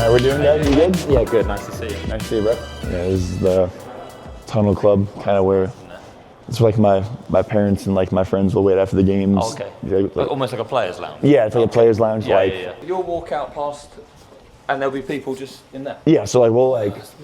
How we doing, guys? You good? Yeah, good. Nice to see you. Nice to see you, bro. Yeah, this is the tunnel club, kind of where it's like my parents and like my friends will wait after the games. Oh, okay. Like, almost like a player's lounge. yeah, it's like a players' lounge. Yeah. You'll walk out past, and there'll be people just in there. Yeah, so like we'll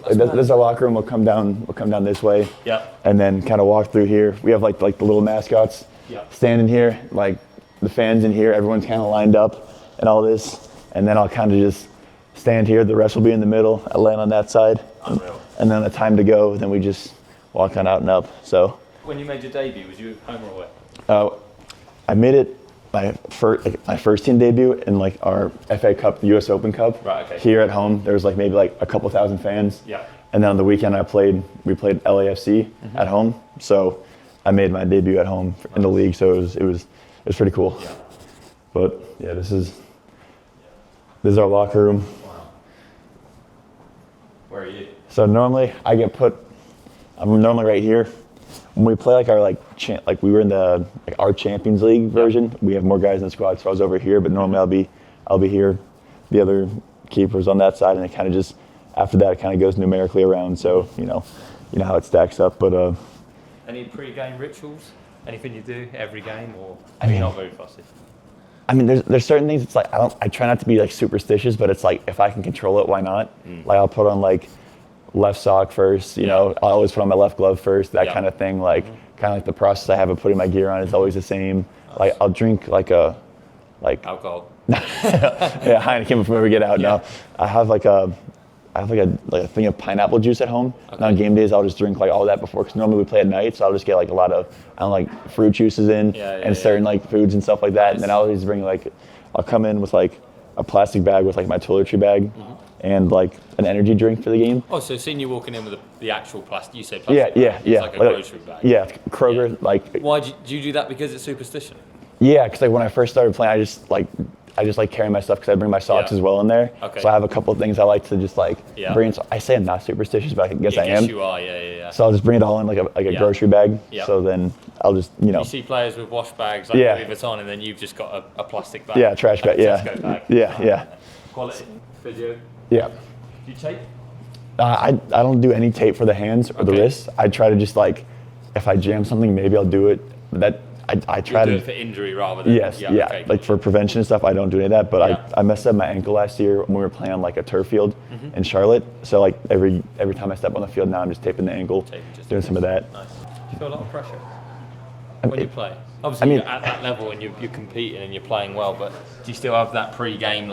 this is our locker room. We'll come down this way. Yeah. And then kind of walk through here. We have like the little mascots standing here, like the fans in here. Everyone's kind of lined up and all this. And then I'll kind of just stand here. The rest will be in the middle. I land on that side. Unreal. And then the time to go, then we just walk on out and up. So. When you made your debut, was you home or away? I made it my first team debut in like our FA Cup, the US Open Cup. Right, okay. Here at home, there was like maybe like a couple thousand fans. Yeah. And then on the weekend we played LAFC at home. So I made my debut at home in the league. So it was pretty cool. Yeah. But yeah, this is our locker room. Wow. Where are you? So normally I'm normally right here. When we play like our we were in the our Champions League version, we have more guys in the squad, so I was over here. But normally I'll be here. The other keeper's on that side, and it kind of just after that it kind of goes numerically around. So you know how it stacks up. But any pre-game rituals? Anything you do every game, or you're not very fussy? I mean, there's certain things. It's like I try not to be like superstitious, but it's like if I can control it, why not? Like I'll put on like left sock first, you know, I always put on my left glove first, that kind of thing. Like kind of like the process I have of putting my gear on is always the same. Nice. Like I'll drink alcohol. Yeah, Heineken before we get out. Yeah. No, I have a thing of pineapple juice at home. Okay. And on game days I'll just drink like all that before, because normally we play at night, so I'll just get like a lot of fruit juices in and certain like foods and stuff like that. Nice. And then I'll always bring I'll come in with like a plastic bag with like my toiletry bag. And like an energy drink for the game. Oh, so seeing you walking in with the actual plastic, you said plastic. Yeah. It's like a grocery bag. Yeah, Kroger. Yeah. Like. Why do you do that? Because it's superstition. Yeah, because like when I first started playing, I just like carry my stuff because I bring my socks as well in there. Okay. So I have a couple of things I like to just bring. So I say I'm not superstitious, but I guess I am. You are, yeah. So I'll just bring it all in like a grocery bag. Yeah. So then I'll just You see players with wash bags like Louis Vuitton, and then you've just got a plastic bag. Yeah, trash bag. Tesco bag. Yeah. Quality video. Yeah. Do you tape? I don't do any tape for the hands or the wrists. I try to just if I jam something, maybe I'll do it. I try to do it for injury rather than okay. Like for prevention and stuff, I don't do any of that. But I messed up my ankle last year when we were playing on like a turf field in Charlotte. So like every time I step on the field now, I'm just taping the ankle, doing some of that. Nice. Do you feel a lot of pressure when you play? Obviously, you're at that level and you're competing and you're playing well, but do you still have that pre-game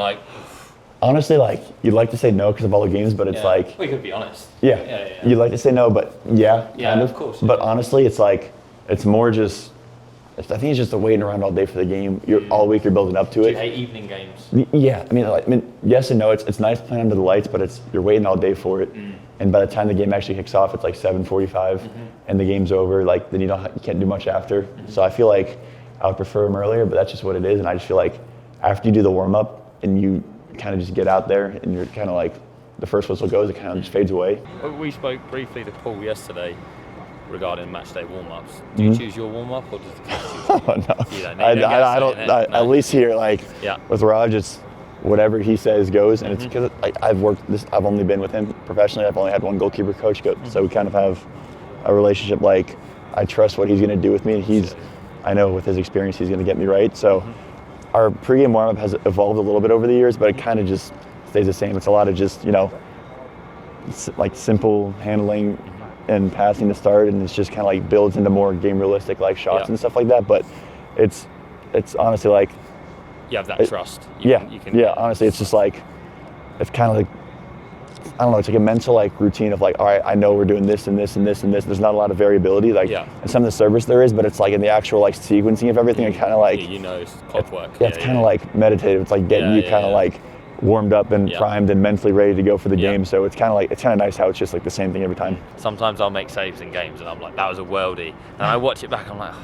Honestly, you'd like to say no because of all the games, but it's we could be honest. Yeah. You'd like to say no, but kind of course. But honestly, it's more just. I think it's just waiting around all day for the game. All week you're building up to it. Do you hate evening games? Yeah, I mean, yes and no. It's nice playing under the lights, but you're waiting all day for it. And by the time the game actually kicks off, it's like 7:45, and the game's over. Then you can't do much after. So I feel like I would prefer them earlier, but that's just what it is. And I just feel like after you do the warm up and you kind of just get out there and you're kind of the first whistle goes, it kind of just fades away. We spoke briefly to Paul yesterday regarding match day warm-ups. Do you choose your warm-up or does the coach choose? No, I don't. At least here, with Raj, it's whatever he says goes, and it's because I've only been with him professionally. I've only had one goalkeeper coach, so we kind of have a relationship. I trust what he's going to do with me, and I know with his experience he's going to get me right. So our pregame warm-up has evolved a little bit over the years, but it kind of just stays the same. It's a lot of just simple handling and passing to start, and it's just kind of builds into more game realistic shots and stuff like that. But it's honestly you have that trust. Honestly, it's just it's kind of I don't know. It's like a mental routine of all right, I know we're doing this and this and this and this. There's not a lot of variability in some of the service there is, but it's in the actual sequencing of everything. It kind of it's clockwork. It's kind of meditative. It's getting you kind of warmed up and primed and mentally ready to go for the game. So it's kind of nice how it's just the same thing every time. Sometimes I'll make saves in games and I'm like, that was a worldie, and I watch it back and I'm like,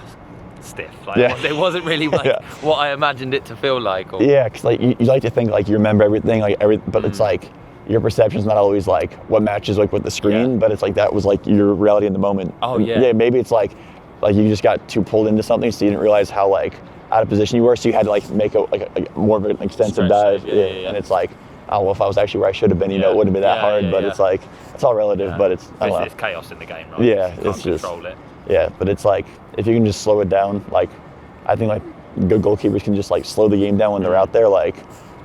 stiff. It wasn't really what I imagined it to feel like. Because you like to think you remember everything, but it's your perception's not always what matches with the screen, but it's that was your reality in the moment. Maybe it's you just got too pulled into something, so you didn't realize how out of position you were, so you had to make a more of an extensive dive. And it's oh, well, if I was actually where I should have been, it wouldn't have been that hard. But it's like, it's all relative, but it's, I don't know. It's chaos in the game, right? Yeah, you it's just, control it. Yeah, but it's like, if you can just slow it down, like, I think like good goalkeepers can just like slow the game down when they're out there. Like,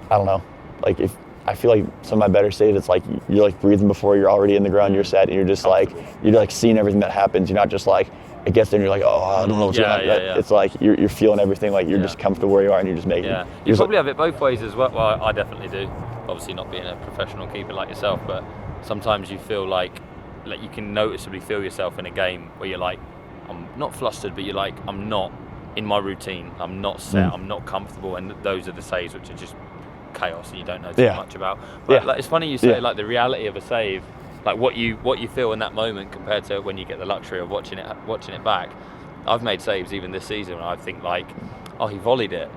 I don't know, like if, I feel like some of my better saves, it's like you're like breathing before you're already in the ground, you're set, and you're just like, you're like seeing everything that happens. You're not just like, it gets there and you're like, oh, I don't know what's going on. It's like you're feeling everything, like you're just comfortable where you are and you're just making it. You probably have it both ways as well. Well, I definitely do. Obviously not being a professional keeper like yourself, but sometimes you feel like you can noticeably feel yourself in a game where you're like, I'm not flustered, but you're like, I'm not in my routine, I'm not set, I'm not comfortable, and those are the saves which are just chaos and you don't know too much about. But like, it's funny you say like the reality of a save, like what you feel in that moment compared to when you get the luxury of watching it back. I've made saves even this season and I think like, oh, he volleyed it,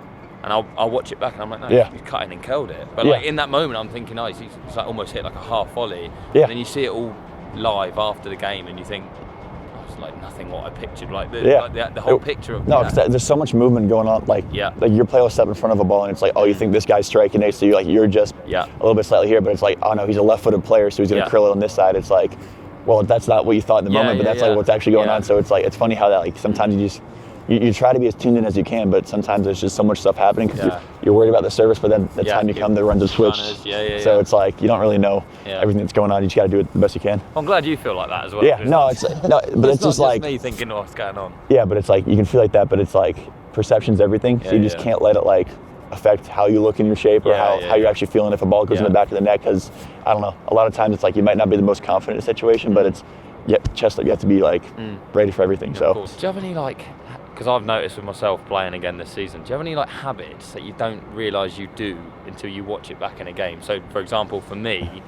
and I'll watch it back and I'm like, no, he's cut in and curled it. But like in that moment I'm thinking, oh, he's like almost hit like a half volley. And then you see it all live after the game and you think, it's like nothing what I pictured, like the whole picture of there's so much movement going on, like your player will step in front of a ball and it's like, oh, you think this guy's striking it, so you're just a little bit slightly here, but it's like, oh no, he's a left-footed player, so he's gonna curl it on this side. It's like, well, that's not what you thought in the moment, but that's like what's actually going on. So it's like, it's funny how that, like, sometimes you just you try to be as tuned in as you can, but sometimes there's just so much stuff happening because you're worried about the service, but then the time you come, the runs are switched. So it's like you don't really know everything that's going on. You just got to do it the best you can. I'm glad you feel like that as well. Yeah, no, but it's just like me thinking, oh, what's going on. Yeah, but it's like you can feel like that, but it's like perception's everything. So you just can't let it like affect how you look in your shape or how you're actually feeling if a ball goes in the back of the net. Because I don't know, a lot of times it's like you might not be the most confident in a situation, but it's chest up. You have to be like ready for everything. So do you have any like? Because I've noticed with myself playing again this season, do you have any like habits that you don't realise you do until you watch it back in a game? So for example, for me,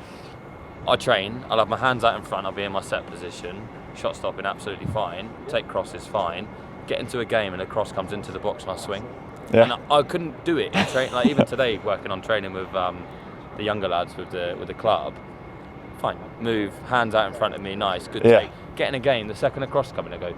I train, I'll have my hands out in front, I'll be in my set position, shot stopping absolutely fine, take crosses fine, get into a game and a cross comes into the box and I swing. And I couldn't do it in training, like even today working on training with the younger lads with the club, fine, move, hands out in front of me, nice, good take. Get in a game, the second a cross coming, I go,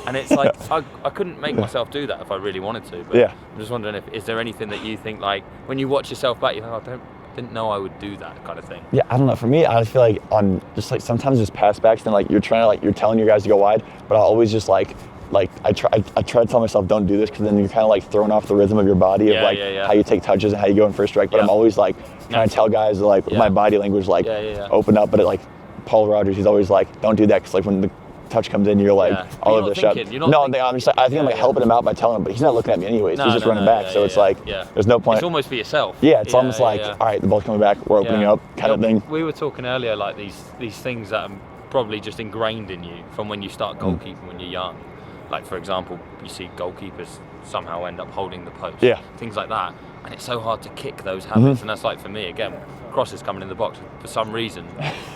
and it's like I couldn't make myself do that if I really wanted to. But I'm just wondering is there anything that you think like when you watch yourself back, you think, oh, didn't know I would do that kind of thing. Yeah, I don't know. For me, I feel like on just like sometimes just pass backs, then like you're trying to like you're telling your guys to go wide, but I always just like I try to tell myself don't do this because then you're kind of like throwing off the rhythm of your body of how you take touches and how you go in for a strike. But I'm always like trying to tell guys like my body language like open up, but it like Paul Rogers, he's always like don't do that because like when the touch comes in, you're like all over the shot. No, I'm just like, I think I'm like helping him out by telling him, but he's not looking at me anyways. He's just running back, so it's like there's no point. It's almost for yourself. Yeah, it's almost like all right, the ball's coming back, we're opening up, kind of thing. We were talking earlier like these things that are probably just ingrained in you from when you start goalkeeping when you're young. Like for example, you see goalkeepers somehow end up holding the post. Things like that, and it's so hard to kick those habits. And that's like for me again. Crosses coming in the box for some reason,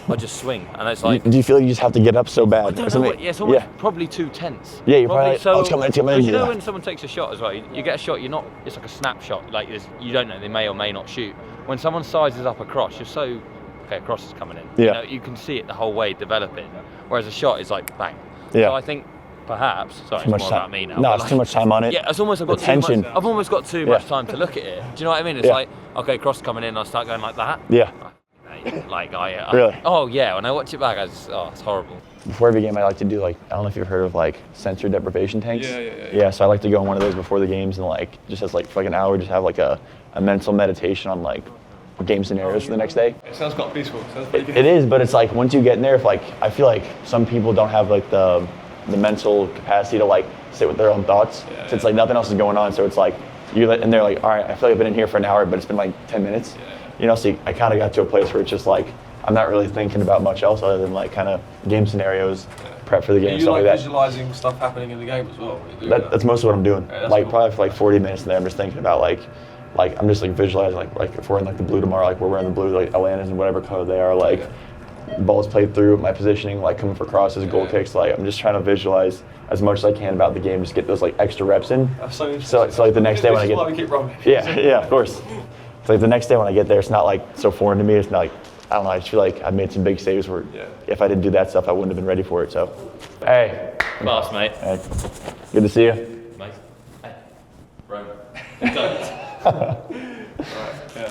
I just swing, and it's like. Do you feel like you just have to get up so bad? I don't know. It's almost probably too tense. Yeah, you're probably like, so. Oh, it's coming. You know when someone takes a shot as well, you get a shot. You're not. It's like a snapshot. Like you don't know they may or may not shoot. When someone sizes up a cross, you're so. Okay, a cross is coming in. Yeah. You know, you can see it the whole way developing. Whereas a shot is like bang. Yeah. So I think. Perhaps. Sorry, it's more about me now. No, it's too much time on it. Yeah, it's almost I've got tension. I've almost got too much time to look at it. Do you know what I mean? It's like, okay, cross coming in, I start going like that. Yeah. Like I really? Oh yeah, when I watch it back, it's horrible. Before every game, I like to do like I don't know if you've heard of like sensory deprivation tanks. Yeah. So I like to go on one of those before the games and like just as like for like an hour, just have like a mental meditation on like game scenarios for the next day. It sounds quite peaceful. Sounds pretty good. It is, but it's like once you get in there, if like I feel like some people don't have like the mental capacity to like sit with their own thoughts. So it's like nothing else is going on. So it's like and they're like, all right, I feel like I've been in here for an hour, but it's been like 10 minutes. You know, so I kind of got to a place where it's just like I'm not really thinking about much else other than like kind of game scenarios, prep for the game, stuff like that. Visualizing stuff happening in the game as well? That's most of what I'm doing. Like cool. Probably for like 40 minutes in there, I'm just thinking about like I'm just like visualizing like if we're in like the blue tomorrow, like we're wearing the blue, like Atlanta's and whatever color they are, like balls played through, my positioning, like coming for crosses, goal kicks. Like I'm just trying to visualize as much as I can about the game, just get those like extra reps in. That's so interesting. So like the next day when I get, why we keep running. Yeah, of course. So like the next day when I get there, it's not like so foreign to me. It's not like I don't know. I just feel like I've made some big saves where if I didn't do that stuff, I wouldn't have been ready for it. So, hey, boss mate. Hey, good to see you. Mate. Hey, Right. Don't. Right. Yeah.